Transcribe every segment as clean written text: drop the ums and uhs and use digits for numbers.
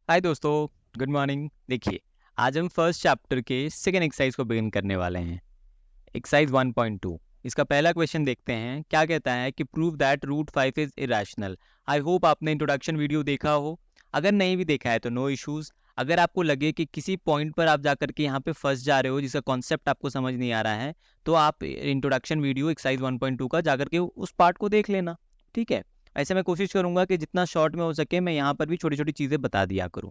हाय दोस्तों, good morning. देखिए, आज हम फर्स्ट चैप्टर के सेकेंड एक्सरसाइज को बिगिन करने वाले हैं। एक्सरसाइज 1.2। इसका पहला क्वेश्चन देखते हैं। क्या कहता है कि prove that root 5 is irrational. I hope आपने इंट्रोडक्शन वीडियो देखा हो। अगर नहीं भी देखा है तो नो इश्यूज। अगर आपको लगे कि किसी पॉइंट पर आप जाकर के यहाँ पे फंस जा रहे हो, जिसका कॉन्सेप्ट आपको समझ नहीं आ रहा है, तो आप इंट्रोडक्शन वीडियो एक्सरसाइज 1.2 का जाकर के उस पार्ट को देख लेना। ठीक है। ऐसे मैं कोशिश करूंगा कि जितना शॉर्ट में हो सके मैं यहाँ पर भी छोटी छोटी चीज़ें बता दिया करूँ।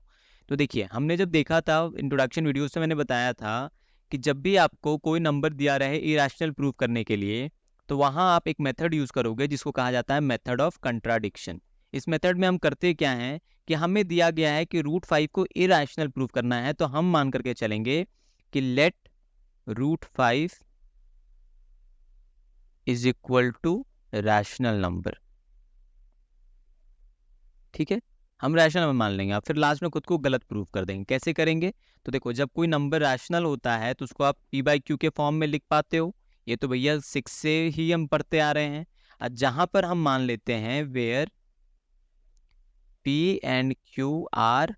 तो देखिए, हमने जब देखा था इंट्रोडक्शन वीडियो से, मैंने बताया था कि जब भी आपको कोई नंबर दिया रहे इरेशनल प्रूफ करने के लिए, तो वहाँ आप एक मेथड यूज़ करोगे जिसको कहा जाता है मेथड ऑफ कंट्राडिक्शन। इस मेथड में हम करते क्या हैं कि हमें दिया गया है कि रूट 5 को इरेशनल प्रूफ करना है, तो हम मान करके चलेंगे कि let root 5 is equal to rational number. ठीक है, हम रैशनल नंबर मान लेंगे, आप फिर लास्ट में खुद को गलत प्रूफ कर देंगे। कैसे करेंगे? तो देखो, जब कोई नंबर रैशनल होता है तो उसको आप पी बाई क्यू के फॉर्म में लिख पाते हो। ये तो भैया 6 से ही हम पढ़ते आ रहे हैं। और जहां पर हम मान लेते हैं where P and Q are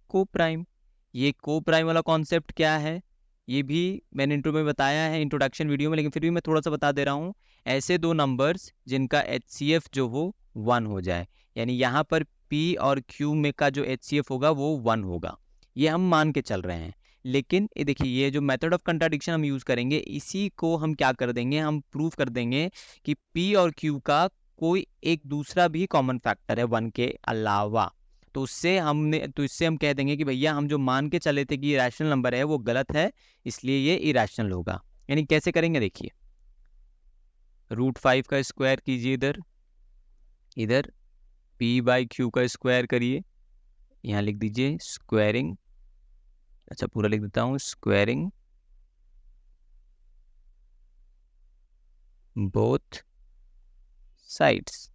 coprime. ये को प्राइम वाला कॉन्सेप्ट क्या है, ये भी मैंने इंट्रो में बताया है, इंट्रोडक्शन वीडियो में, लेकिन फिर भी मैं थोड़ा सा बता दे रहा हूँ। ऐसे दो नंबर्स जिनका HCF जो हो 1 हो जाए, यानी यहाँ पर P और Q में का जो HCF होगा वो 1 होगा, ये हम मान के चल रहे हैं। लेकिन ये देखिए, ये जो मेथड ऑफ कंट्राडिक्शन हम यूज़ करेंगे, इसी को हम क्या कर देंगे, हम प्रूव कर देंगे कि P और Q का कोई एक दूसरा भी कॉमन फैक्टर है 1 के अलावा। तो इससे हम कह देंगे कि भैया हम जो मान के चले थे कि ये रैशनल नंबर है वो गलत है, इसलिए ये इरेशनल होगा। यानी कैसे करेंगे? देखिए, रूट 5 का स्क्वायर कीजिए, इधर इधर पी बाई क्यू का स्क्वायर करिए, यहाँ लिख दीजिए स्क्वायरिंग। अच्छा, पूरा लिख देता हूँ, स्क्वायरिंग बोथ साइड्स।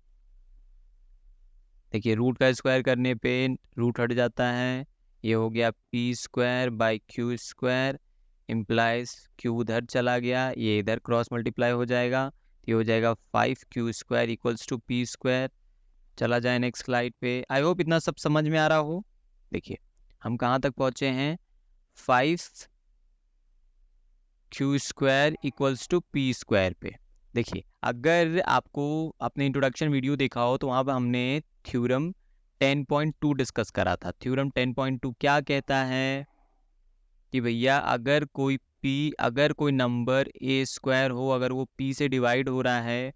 देखिए, रूट का स्क्वायर करने पे रूट हट जाता है, ये हो गया P square by Q square, implies Q उधर चला गया, ये इधर क्रॉस मल्टीप्लाई हो जाएगा, ये हो जाएगा 5 Q square equals to P square. चला जाए नेक्स्ट स्लाइड पे। आई होप इतना सब समझ में आ रहा हो। देखिए, हम कहाँ तक पहुँचे हैं, 5 Q square equals to P square पे। देखिए, अगर आपको अपने इंट्रोडक्शन वीडियो देखा हो तो वहाँ पर हमने थ्योरम 10.2 डिस्कस करा था। थ्योरम 10.2 क्या कहता है कि भैया अगर कोई नंबर ए स्क्वायर हो, अगर वो पी से डिवाइड हो रहा है,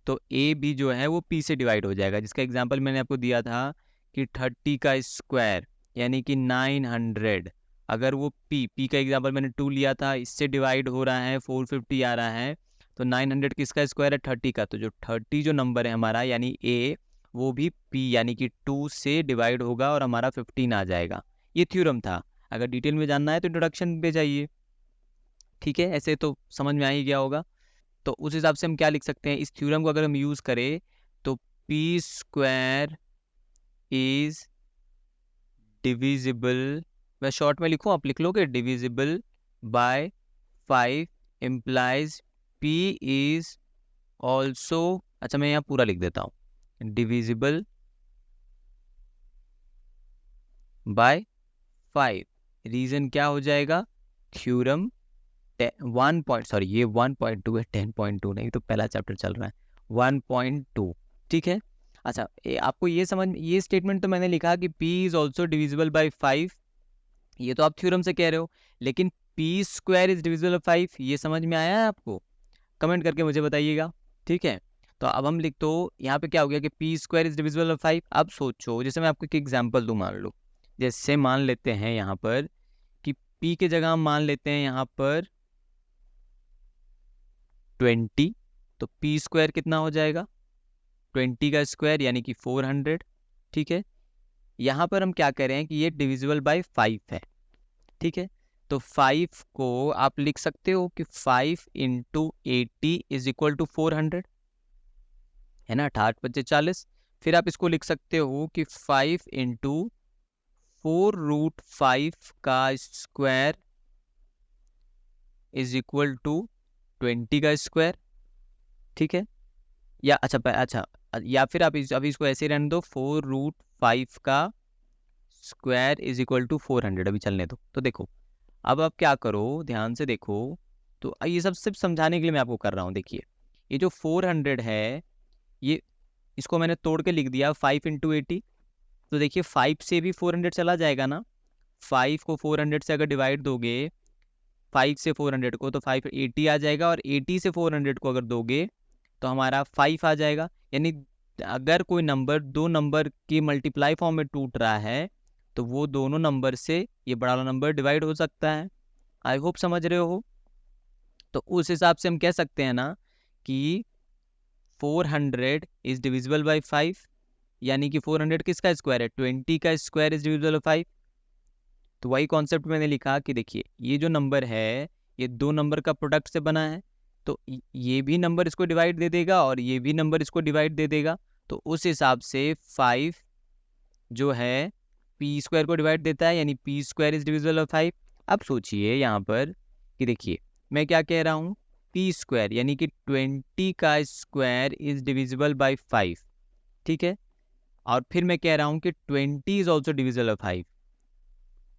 तो ए भी जो है वो पी से डिवाइड हो जाएगा। जिसका एग्जांपल मैंने आपको दिया था कि 30 का स्क्वायर यानी कि 900, अगर वो पी का एग्जांपल मैंने 2 लिया था, इससे डिवाइड हो रहा है 450 आ रहा है, तो 900 किसका स्क्वायर है? 30 का। तो जो 30 जो नंबर है हमारा यानी ए, वो भी पी यानी कि 2 से डिवाइड होगा और हमारा 15 आ जाएगा। ये थ्योरम था। अगर डिटेल में जानना है तो इंट्रोडक्शन पे जाइए। ठीक है, ऐसे तो समझ में आ ही गया होगा। तो उस हिसाब से हम क्या लिख सकते हैं, इस थ्योरम को अगर हम यूज़ करें तो पी स्क्वायर इज डिविजिबल, मैं शॉर्ट में लिखूं, आप लिख लोगे, divisible by 5 implies P is also, अच्छा मैं यहाँ पूरा लिख देता हूँ, डिविजिबल बाय 5। रीजन क्या हो जाएगा? थ्योरम 1 ये 1.2 है, 10.2 नहीं, तो पहला चैप्टर चल रहा है 1.2। ठीक है। अच्छा, आपको ये स्टेटमेंट तो मैंने लिखा कि P is also divisible by 5, ये तो आप थ्योरम से कह रहे हो, लेकिन P square is divisible by 5, ये समझ में आया है आपको? कमेंट करके मुझे बताइएगा। ठीक है, तो अब हम लिख दो, यहाँ पे क्या हो गया कि P square is divisible by 5। अब सोचो, जैसे मैं आपको एक एग्जाम्पल दूँ, मान लो, जैसे मान लेते हैं यहाँ पर कि P के जगह हम मान लेते हैं यहाँ पर 20, तो पी स्क्वायर कितना हो जाएगा? 20 का स्क्वायर यानी कि 400। ठीक है, यहाँ पर हम क्या कह रहे हैं कि ये डिविजिबल बाय 5 है। ठीक है, तो 5 को आप लिख सकते हो कि 5 इंटू 80 इज इक्वल टू 400, है ना, 8×5=40। फिर आप इसको लिख सकते हो कि 5 इंटू 4√5 का स्क्वायर इज इक्वल टू 20 का स्क्वायर। ठीक है, या अच्छा या फिर आप अभी इसको ऐसे रहने दो, 4√5 का स्क्वायर इज इक्वल टू 400। अभी चलने दो। तो देखो अब आप क्या करो, ध्यान से देखो। तो ये सब सिर्फ समझाने के लिए मैं आपको कर रहा हूँ। देखिए ये जो 400 है, ये इसको मैंने तोड़ के लिख दिया 5 इंटू 80। तो देखिए 5 से भी 400 चला जाएगा ना। 5 को 400 से अगर डिवाइड दोगे, 5 से 400 को, तो 5 80 आ जाएगा, और 80 से 400 को अगर दोगे तो हमारा 5 आ जाएगा। यानी अगर कोई नंबर दो नंबर के मल्टीप्लाई फॉर्म में टूट रहा है तो वो दोनों नंबर से ये बड़ा वाला नंबर डिवाइड हो सकता है। आई होप समझ रहे हो। तो उस हिसाब से हम कह सकते हैं ना कि 400 इज डिविजिबल बाई 5, यानी कि 400 किसका स्क्वायर है, 20 का स्क्वायर इज डिविजिबल बाई 5। तो वही कॉन्सेप्ट मैंने लिखा कि देखिए ये जो नंबर है ये दो नंबर का प्रोडक्ट से बना है, तो ये भी नंबर इसको डिवाइड दे देगा और ये भी नंबर इसको डिवाइड दे देगा। तो उस हिसाब से 5 जो है पी स्क्वायर को डिवाइड देता है, यानी P square is divisible by 5। अब सोचिए यहाँ पर कि देखिए मैं क्या कह रहा हूँ, पी स्क्वायर यानी कि 20 का स्क्वायर इज डिविजिबल बाई 5, ठीक है। और फिर मैं कह रहा हूँ कि 20 इज ऑल्सो डिविजिबल बाई 5,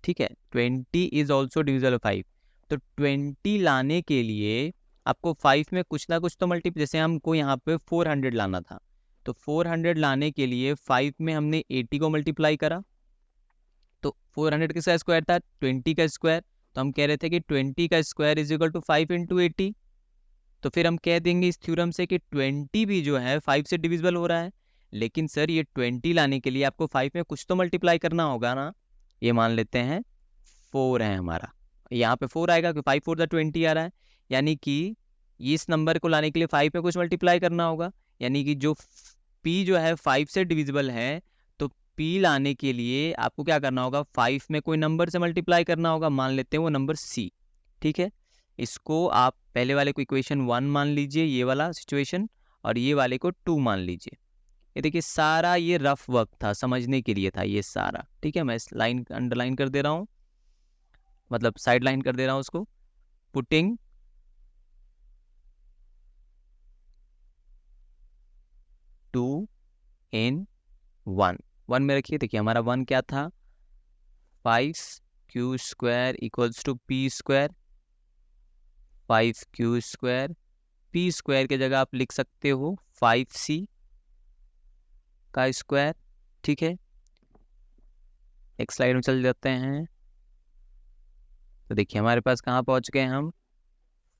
ठीक है। 20 इज ऑल्सो डिविजिबल बाई 5। तो 20 लाने के लिए आपको 5 में कुछ ना कुछ तो मल्टीप्लाई, जैसे हमको यहाँ पे 400 लाना था, तो 400 लाने के लिए 5 में हमने 80 को मल्टीप्लाई करा। तो 400 किसका स्क्वायर था, 20 का स्क्वायर। तो हम कह रहे थे कि 20 का square is equal to 5 into 80। तो फिर हम कह देंगे इस थ्योरम से कि 20 भी जो है 5 से डिविजिबल हो रहा है। लेकिन सर ये 20 लाने के लिए आपको 5 में कुछ तो मल्टीप्लाई करना होगा ना। ये मान लेते हैं 4 है हमारा, यहाँ पे 4 आएगा क्योंकि 5 4 द 20 आ रहा है। यानी कि इस नंबर को लाने के लिए 5 में कुछ मल्टीप्लाई करना होगा। यानी कि जो p जो है 5 से डिविजिबल है, तो p लाने के लिए आपको क्या करना होगा, 5 में कोई नंबर से मल्टीप्लाई करना होगा। मान लेते हैं वो नंबर c, ठीक है। इसको आप पहले वाले को इक्वेशन 1 मान लीजिए, ये वाला सिचुएशन, और ये वाले को 2 मान लीजिए। ये देखिए सारा ये रफ वर्क था, समझने के लिए था ये सारा, ठीक है। मैं इस लाइन अंडरलाइन कर दे रहा हूँ, मतलब साइड लाइन कर दे रहा हूँ उसको। पुटिंग टू इन 1 1 में रखिए। देखिए हमारा 1 क्या था, 5 Q square equals to P square. 5 Q square, P square की जगह आप लिख सकते हो 5c का स्क्वायर, ठीक है। एक स्लाइड में चल जाते हैं। तो देखिए हमारे पास कहाँ पहुँच गए हम,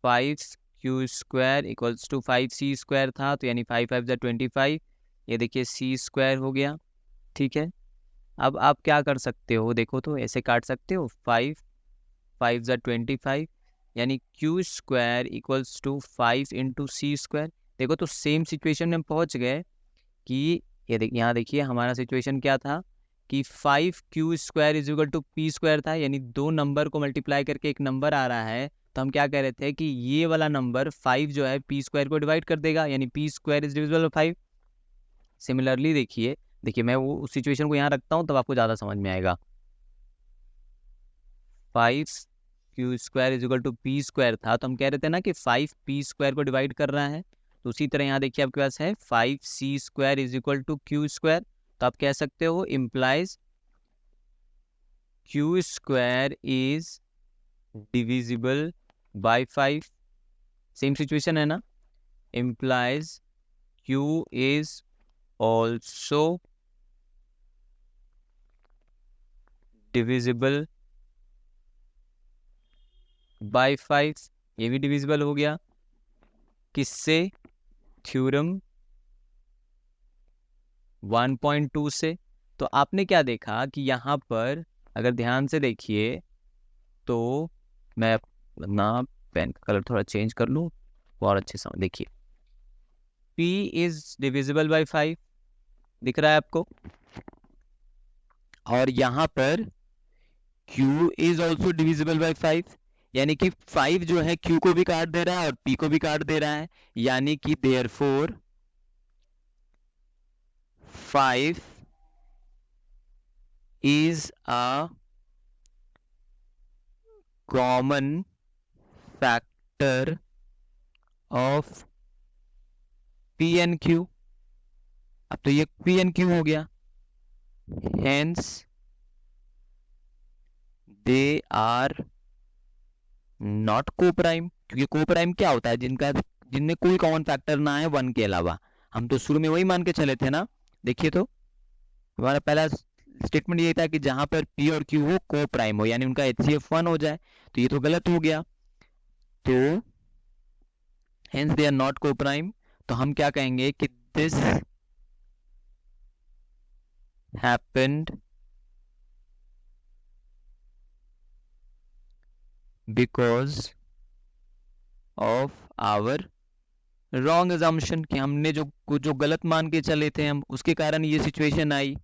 5 Q square equals to 5c square था, तो यानी 5 5 25। ये देखिए c स्क्वायर हो गया, ठीक है। अब आप क्या कर सकते हो, देखो तो ऐसे काट सकते हो, 5 5 25, यानी Q square equals to 5 into C square. देखो तो सेम सिचुएशन में पहुंच गए कि ये यहाँ देखिए हमारा सिचुएशन क्या था कि 5 Q square is equal to P square था, यानी दो नंबर को मल्टीप्लाई करके एक नंबर आ रहा है। तो हम क्या कह रहे थे कि ये वाला नंबर 5 जो है पी स्क्वायर को डिवाइड कर देगा, यानी P square is divisible by 5। Similarly देखिए देखिए मैं वो उस सिचुएशन को यहाँ रखता हूँ तब आपको ज़्यादा समझ में आएगा। 5 Q square is equal to P square था, तो हम कह रहे थे ना कि 5 पी स्क्वायर को डिवाइड कर रहा है। तो उसी तरह यहाँ देखिए आपके पास है 5 C square is equal to Q square. तो आप कह सकते हो implies Q square is divisible by 5। Same situation है ना, implies Q is also divisible by 5। ये भी डिविजिबल हो गया, किससे, थ्योरम 1.2 से। तो आपने क्या देखा कि यहाँ पर अगर ध्यान से देखिए तो मैं अपना पेन का कलर थोड़ा चेंज कर लूँ और अच्छे से देखिए, P इज डिविजिबल बाई 5 दिख रहा है आपको, और यहाँ पर Q is also divisible by 5, यानी कि 5 जो है Q को भी काट दे रहा है और P को भी काट दे रहा है। यानी कि therefore 5 is a common factor of P and Q। अब तो ये P and Q हो गया, hence दे आर नॉट को प्राइम, क्योंकि को प्राइम क्या होता है, जिनमें कोई कॉमन फैक्टर ना है 1 के अलावा। हम तो शुरू में वही मान के चले थे ना। देखिए तो हमारा पहला स्टेटमेंट ये था कि जहां पर पी और क्यू हो को प्राइम हो, यानी उनका HCF 1 हो जाए, तो ये तो गलत हो गया। तो hence they are not coprime. तो हम क्या कहेंगे कि this happened because of our wrong assumption, कि हमने जो गलत मान के चले थे हम, उसके कारण ये सिचुएशन आई।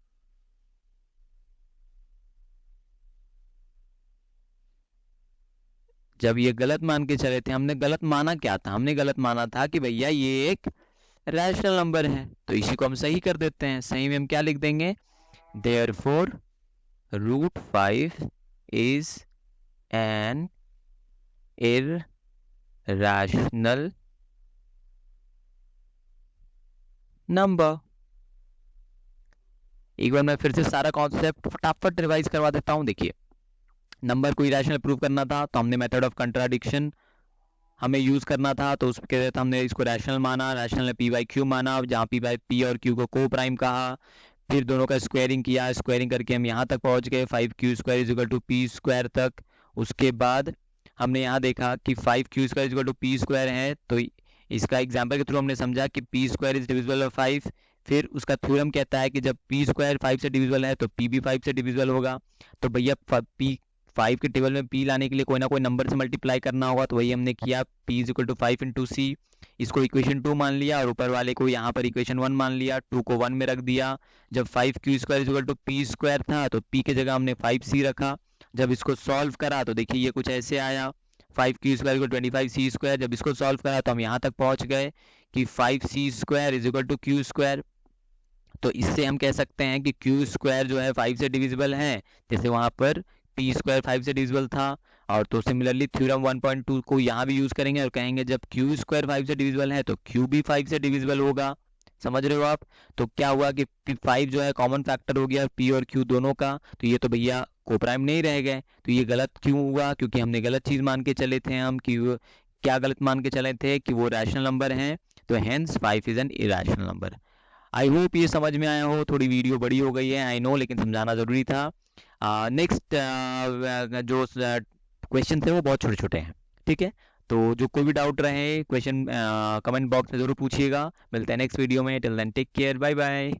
जब ये गलत मान के चले थे, हमने गलत माना क्या था, हमने गलत माना था कि भैया ये एक रैशनल नंबर है, तो इसी को हम सही कर देते हैं। सही में हम क्या लिख देंगे, therefore √5 is an irrational number. एक बार मैं फिर से सारा कॉन्सेप्ट फटाफट रिवाइज करवा देता हूं। देखिए, नंबर को इरेशनल प्रूव करना था तो हमने मेथड ऑफ कंट्राडिक्शन हमें यूज करना था, तो उसके तहत हमने इसको रैशनल माना, रैशनल ने पी बाई क्यू माना, जहाँ पी और क्यू को को प्राइम कहा। फिर दोनों का स्क्वायरिंग किया, स्क्वायरिंग करके हम यहाँ तक पहुँच गए 5q² is equal to P square तक। उसके बाद हमने यहाँ देखा कि 5q² is equal to P square है, तो इसका एग्जाम्पल के थ्रू हमने समझा कि P square is divisible by 5। फिर उसका थ्योरम कहता है कि जब पी स्क्वायर 5 से डिविजिबल है तो पी भी 5 से डिविजिबल होगा। तो भैया पी 5 के टेबल में पी लाने के लिए कोई ना कोई नंबर से मल्टीप्लाई करना होगा, तो वही हमने किया, p is equal to 5 into C. इसको इक्वेशन 2 मान लिया और ऊपर वाले को यहाँ पर इक्वेशन 1 मान लिया, 2 को 1 में रख दिया। जब 5q² is equal to P square था तो p की जगह हमने 5c रखा। जब इसको सॉल्व करा तो देखिए ये कुछ ऐसे आया, 5q² is equal to 25c²। जब इसको सॉल्व करा तो हम यहाँ तक पहुँच गए कि 5c² is equal to q²। तो इससे हम कह सकते हैं कि q² जो है 5 से डिविजिबल है, जैसे वहाँ पर p² 5 से डिविजिबल था। और तो सिमिलरली थ्योरम 1.2 को यहाँ भी यूज करेंगे और कहेंगे जब q² 5 से डिविजिबल है तो q भी 5 से डिविजिबल होगा। समझ रहे हो आप। तो क्या हुआ कि 5 जो है कॉमन फैक्टर हो गया p और q दोनों का, तो ये तो भैया को प्राइम नहीं रह गए। तो ये गलत क्यों हुआ, क्योंकि हमने गलत चीज मान के चले थे हम, कि क्या गलत मान के चले थे कि वो रैशनल नंबर हैं, तो hence 5 is an irrational number. I hope ये समझ में आया हो। थोड़ी वीडियो बड़ी हो गई है आई नो, लेकिन समझाना ज़रूरी था। नेक्स्ट जो क्वेश्चन थे वो बहुत छोटे छोटे हैं, ठीक है। तो जो कोई भी डाउट रहे क्वेश्चन कमेंट बॉक्स में ज़रूर पूछिएगा। मिलते हैं नेक्स्ट वीडियो में। Till then take care, bye bye.